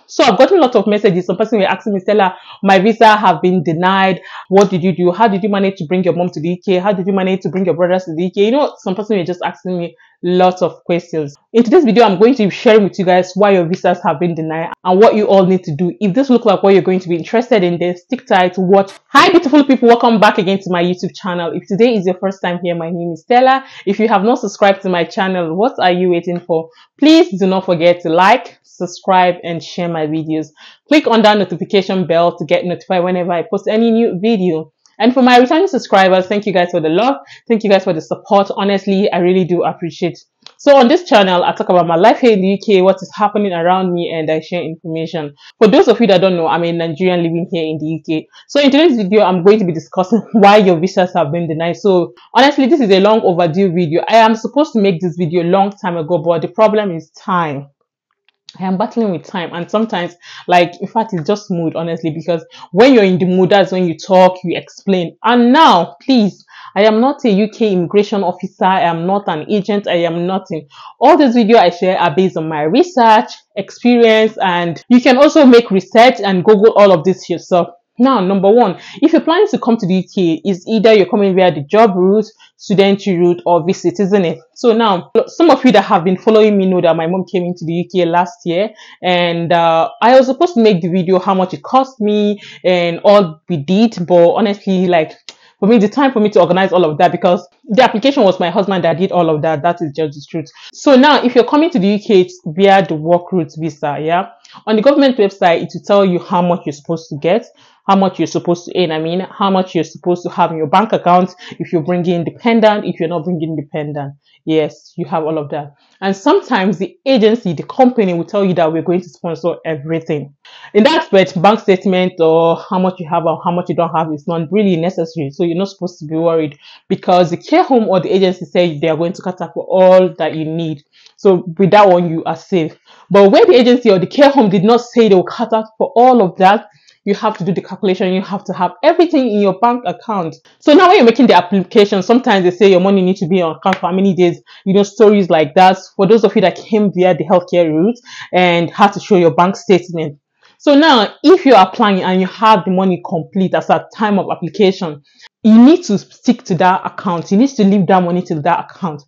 So I've gotten a lot of messages. Some person were asking me, Stella, my visa have been denied. What did you do? How did you manage to bring your mom to the UK? How did you manage to bring your brothers to the UK? You know, some person were just asking me lots of questions. In today's video, I'm going to be sharing with you guys why your visas have been denied and what you all need to do. If this looks like what you're going to be interested in, then stick tight to watch. Hi, beautiful people. Welcome back again to my YouTube channel. If today is your first time here, my name is Stella. If you have not subscribed to my channel, what are you waiting for? Please do not forget to like, subscribe, and share my videos. Click on that notification bell to get notified whenever I post any new video. And for my returning subscribers, thank you guys for the love. Thank you guys for the support. Honestly, I really do appreciate it. So on this channel, I talk about my life here in the UK, what is happening around me, and I share information. For those of you that don't know, I'm a Nigerian living here in the UK. So in today's video, I'm going to be discussing why your visas have been denied. So honestly, this is a long overdue video. I am supposed to make this video a long time ago, but the problem is time. I am battling with time, and sometimes, like, in fact, it's just mood, honestly, because when you're in the mood, that's when you talk, you explain. And now, please, I am not a UK immigration officer. I am not an agent. I am nothing. All these videos I share are based on my research, experience, and you can also make research and Google all of this yourself. Now, number one, if you're planning to come to the UK, it's either you're coming via the job route, student route, or visit, isn't it? So now, some of you that have been following me know that my mom came into the UK last year, and I was supposed to make the video how much it cost me and all we did, but honestly, like, for me, the time for me to organize all of that, because the application was my husband that did all of that. That is just the truth. So now, if you're coming to the UK, it's via the work route visa, yeah? On the government website, it will tell you how much you're supposed to get, how much you're supposed to earn. I mean, how much you're supposed to have in your bank account if you're bringing dependent, if you're not bringing dependent. Yes, you have all of that. And sometimes the agency, the company will tell you that we're going to sponsor everything. In that aspect, bank statement or how much you have or how much you don't have is not really necessary. So you're not supposed to be worried, because the care home or the agency say they are going to cater for all that you need. So with that one, you are safe. But when the agency or the care home did not say they will cater for all of that, you have to do the calculation. You have to have everything in your bank account. So now when you're making the application, sometimes they say your money needs to be on account for how many days, you know, stories like that. For those of you that came via the healthcare route and had to show your bank statement. So now, if you're applying and you have the money complete as at time of application, you need to stick to that account. You need to leave that money to that account.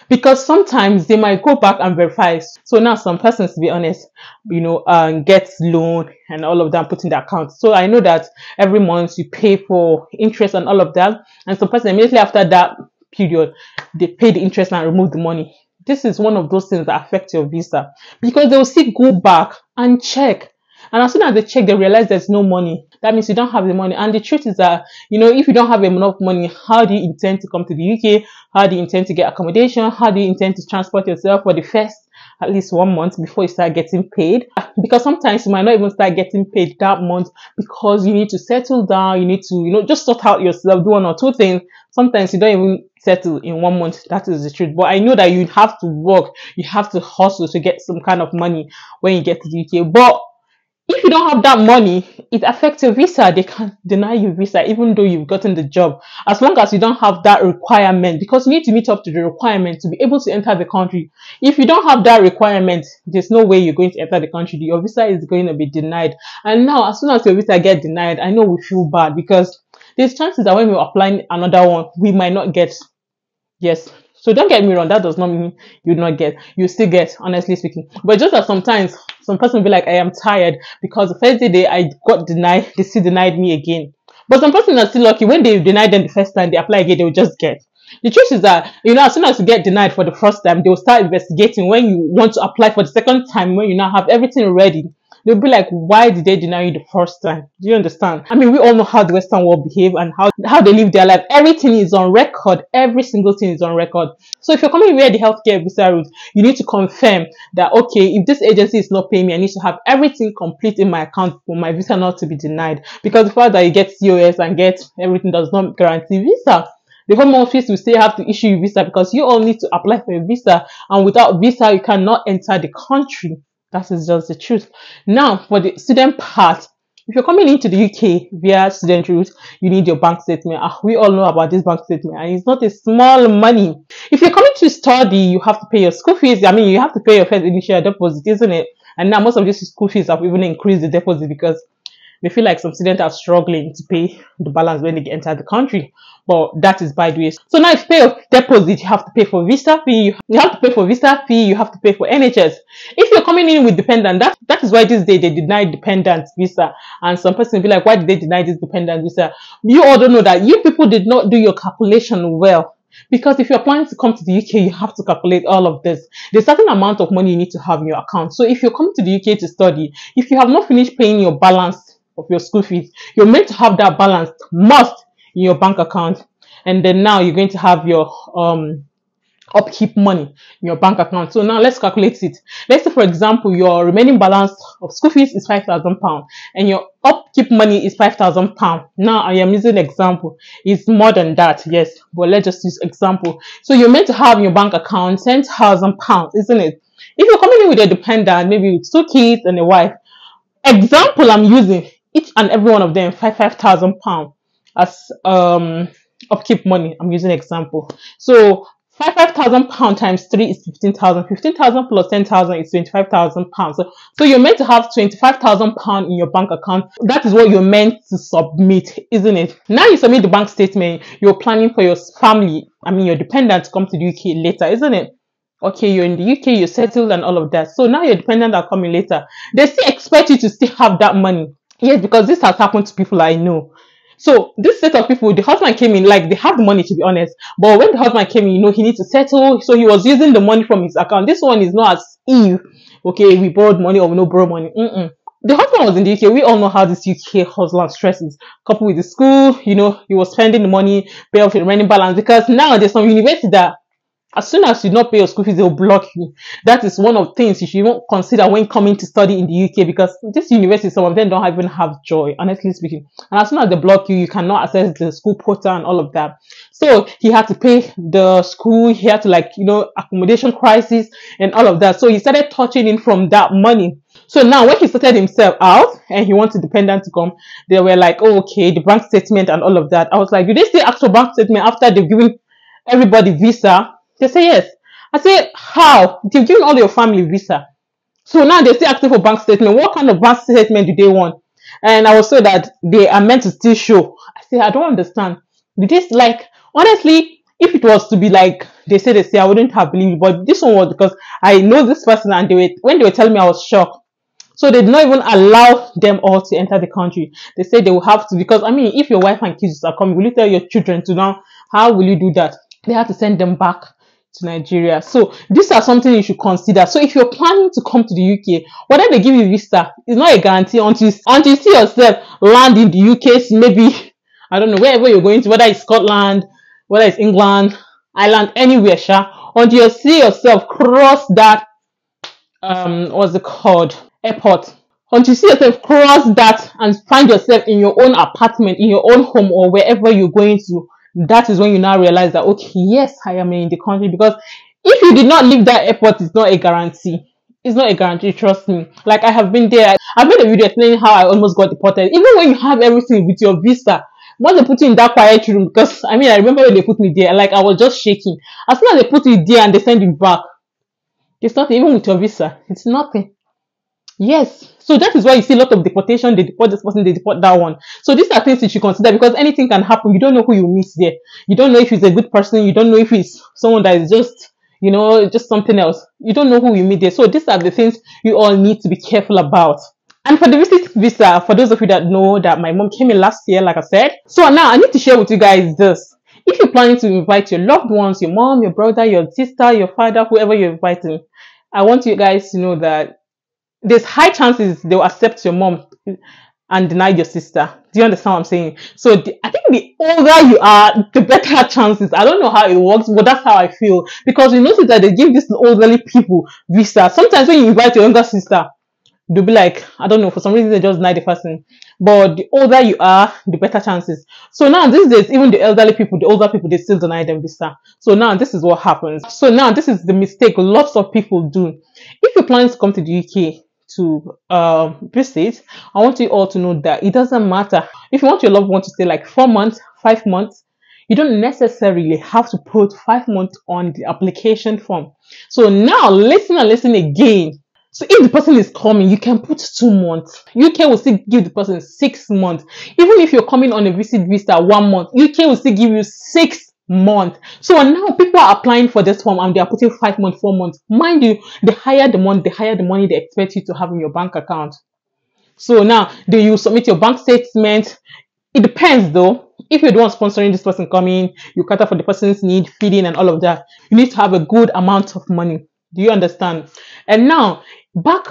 Because sometimes they might go back and verify. So now some persons, to be honest, you know, get loan and all of that put in the account. So I know that every month you pay for interest and all of that. And some person immediately after that period, they pay the interest and remove the money. This is one of those things that affect your visa, because they will still go back and check. And as soon as they check, they realize there's no money. That means you don't have the money. And the truth is that, you know, if you don't have enough money, how do you intend to come to the UK? How do you intend to get accommodation? How do you intend to transport yourself for the first at least 1 month before you start getting paid? Because sometimes you might not even start getting paid that month, because you need to settle down. You need to, you know, just sort out yourself, do one or two things. Sometimes you don't even settle in 1 month. That is the truth. But I know that you have to work. You have to hustle to get some kind of money when you get to the UK. But if you don't have that money, it affects your visa. They can deny you visa even though you've gotten the job, as long as you don't have that requirement, because you need to meet up to the requirement to be able to enter the country. If you don't have that requirement, there's no way you're going to enter the country. Your visa is going to be denied. And now, as soon as your visa get denied, I know we feel bad, because there's chances that when we're applying another one, we might not get. Yes. So don't get me wrong, that does not mean you not get. You still get, honestly speaking. But just that sometimes some person will be like, I am tired because the first day I got denied, they still denied me again. But some person are still lucky. When they denied them the first time, they apply again, they will just get. The truth is that, you know, as soon as you get denied for the first time, they will start investigating. When you want to apply for the second time, when you now have everything ready, they'll be like, why did they deny you the first time? Do you understand? I mean, we all know how the Western world behave and how they live their life. Everything is on record. Every single thing is on record. So if you're coming via the healthcare visa route, you need to confirm that, okay, if this agency is not paying me, I need to have everything complete in my account for my visa not to be denied. Because the fact that you get COS and get everything does not guarantee visa. The Home Office will still have to issue you visa, because you all need to apply for a visa, and without visa, you cannot enter the country. That is just the truth. Now, for the student part, if you're coming into the UK via student route, you need your bank statement. We all know about this bank statement, and it's not a small money. If you're coming to study, you have to pay your school fees. I mean, you have to pay your first initial deposit, isn't it? And now most of these school fees have even increased the deposit because they feel like some students are struggling to pay the balance when they enter the country. But that is by the way. So now if you pay your deposit, you have to pay for visa fee, you have to pay for visa fee, you have to pay for NHS. If you're coming in with dependent, that is why this day they deny dependent visa. And some person will be like, why did they deny this dependent visa? You all don't know that you people did not do your calculation well. Because if you're planning to come to the UK, you have to calculate all of this. There's a certain amount of money you need to have in your account. So if you're coming to the UK to study, if you have not finished paying your balance of your school fees, you're meant to have that balance must in your bank account. And then now you're going to have your upkeep money in your bank account. So now let's calculate it. Let's say, for example, your remaining balance of school fees is £5,000 and your upkeep money is £5,000. Now I am using example. It's more than that, yes, but let's just use example. So you're meant to have in your bank account £10,000, isn't it? If you're coming in with a dependent, maybe with 2 kids and a wife, example I'm using, each and every one of them £5,000 as upkeep money. I'm using example. So £5,000 times 3 is 15,000. 15,000 plus 10,000 is £25,000. So you're meant to have £25,000 in your bank account. That is what you're meant to submit, isn't it? Now you submit the bank statement. You're planning for your family, your dependent to come to the UK later, isn't it? Okay, you're in the UK, you're settled and all of that. So now your dependent are coming later. They still expect you to still have that money. Yes, because this has happened to people I know. So this set of people, the husband came in, like they have the money to be honest. But when the husband came in, he needs to settle. So he was using the money from his account. This one is not as if, okay, we borrowed money or we no borrow money. The husband was in the UK. We all know how this UK hustle and stress is. Coupled with the school, he was spending the money, pay off the remaining balance. Because now there's some university that as soon as you not pay your school fees, they'll block you. That is one of the things you should even consider when coming to study in the UK, because this university, some of them don't even have joy, honestly speaking. And as soon as they block you, you cannot access the school portal and all of that. So he had to pay the school, he had to accommodation crisis and all of that. So he started touching in from that money. So now when he started himself out and he wanted dependent to come, they were like, oh, okay, the bank statement and all of that. I was like, do they still ask for bank statement after they've given everybody visa? They say yes. I say, how? You've given all your family visa. So now they're still asking for bank statement. What kind of bank statement do they want? And I was told that they are meant to still show. I say, I don't understand. Honestly, if it was to be like they say, I wouldn't have believed it. But this one was because I know this person and when they were telling me, I was shocked. So they did not even allow them all to enter the country. They said they will have to, because if your wife and kids are coming, will you tell your children to now? How will you do that? They have to send them back to Nigeria. So these are something you should consider. So if you're planning to come to the UK, whether they give you a visa, it's not a guarantee until you see yourself land in the UK, maybe, I don't know, wherever you're going to, whether it's Scotland, whether it's England, Ireland, anywhere, until you see yourself cross that, what's it called? Airport. Until you see yourself cross that and find yourself in your own apartment, in your own home, or wherever you're going to, that is when you now realize that, okay, yes, I am in the country. Because if you did not leave that airport, it's not a guarantee. It's not a guarantee, trust me. Like, I have been there. I've made a video explaining how I almost got deported. Even when you have everything with your visa, once they put you in that quiet room, because I remember when they put me there, like I was just shaking. As soon as they put you there and they send you back, it's nothing. Even with your visa, it's nothing. Yes. So that is why you see a lot of deportation. They deport this person, they deport that one. So these are things you should consider, because anything can happen. You don't know who you meet there. You don't know if he's a good person. You don't know if he's someone that is just, just something else. You don't know who you meet there. So these are the things you all need to be careful about. And for the visit visa, for those of you that know that my mom came in last year, like I said. So now I need to share with you guys this. If you're planning to invite your loved ones, your mom, your brother, your sister, your father, whoever you're inviting, I want you guys to know that there's high chances they'll accept your mom and deny your sister. Do you understand what I'm saying? So I think the older you are, the better chances. I don't know how it works, but that's how I feel. Because you notice that they give these elderly people visa. Sometimes when you invite your younger sister, they'll be like, I don't know, for some reason they just deny the person. But the older you are, the better chances. So now these days, even the elderly people, the older people, they still deny them visa. So now this is what happens. So now this is the mistake lots of people do. If you plan to come to the UK to visit, I want you all to know that it doesn't matter. If you want your loved one to stay like 4 months, 5 months, you don't necessarily have to put 5 months on the application form. So now listen and listen again. So if the person is coming, you can put 2 months. UK will still give the person 6 months. Even if you're coming on a visit visa 1 month, UK will still give you 6 months. So now people are applying for this form and they are putting 5 months, 4 months. Mind you, the higher the money they expect you to have in your bank account. So now you submit your bank statement. It depends though. If you're the one sponsoring this person coming, you cater for the person's need, feeding and all of that. You need to have a good amount of money. Do you understand? And now back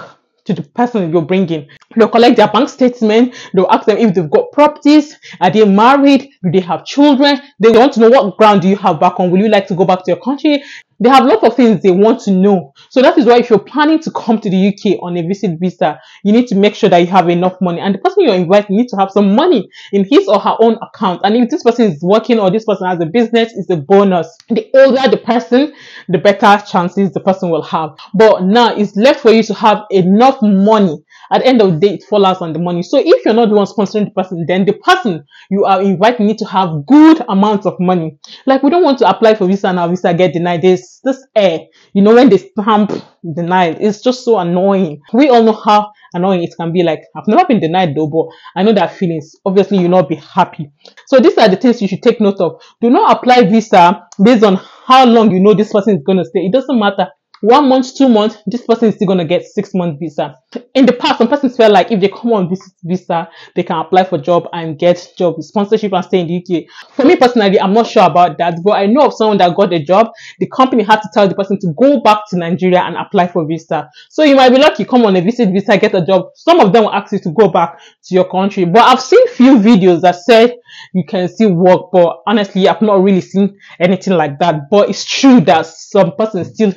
to the person you're bringing. They'll collect their bank statement. They'll ask them if they've got properties. Are they married? Do they have children? They want to know what ground do you have back on. Will you like to go back to your country? They have lots of things they want to know. So that is why if you're planning to come to the UK on a visit visa, you need to make sure that you have enough money. And the person you're inviting needs to have some money in his or her own account. And if this person is working or this person has a business, it's a bonus. The older the person, the better chances the person will have. But now it's left for you to have enough money. At the end of the day, it falls on the money. So if you're not the one sponsoring the person, then the person you are inviting need to have good amounts of money. Like, we don't want to apply for visa and our visa get denied. There's this air, when they stamp denied, it's just so annoying. We all know how annoying it can be. Like, I've never been denied though, but I know that feelings. Obviously, you'll not be happy. So these are the things you should take note of. Do not apply visa based on how long this person is going to stay. It doesn't matter. 1 month, 2 months, this person is still going to get 6 month visa. In the past, some persons felt like if they come on visit visa, they can apply for job and get job sponsorship and stay in the UK. For me personally, I'm not sure about that, but I know of someone that got a job. The company had to tell the person to go back to Nigeria and apply for visa. So you might be lucky, come on a visit visa, get a job. Some of them will ask you to go back to your country. But I've seen few videos that said you can still work, but honestly, I've not really seen anything like that. But it's true that some persons still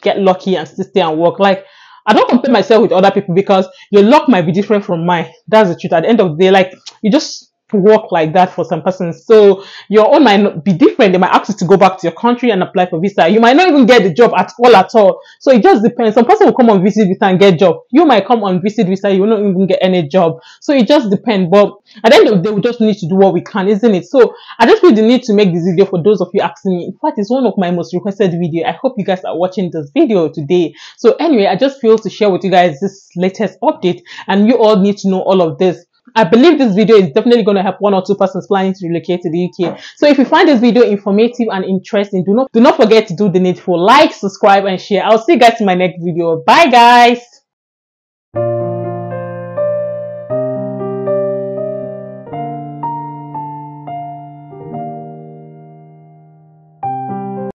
get lucky and still stay and work. Like, I don't compare myself with other people because your luck might be different from mine. That's the truth. At the end of the day, like, you just work like that for some persons. So your own might not be different. They might ask you to go back to your country and apply for visa. You might not even get the job at all. So it just depends. Some person will come on visit visa and get job. You might come on visit visa, you will not even get any job. So it just depends. But at the end of the day, we just need to do what we can, isn't it? So I just feel the need to make this video for those of you asking me. In fact, it's one of my most requested video. I hope you guys are watching this video today. So anyway, I just feel to share with you guys this latest update, and you all need to know all of this. I believe this video is definitely going to help 1 or 2 persons planning to relocate to the UK. So if you find this video informative and interesting, do not forget to do the needful. Like, subscribe and share. I'll see you guys in my next video. Bye guys.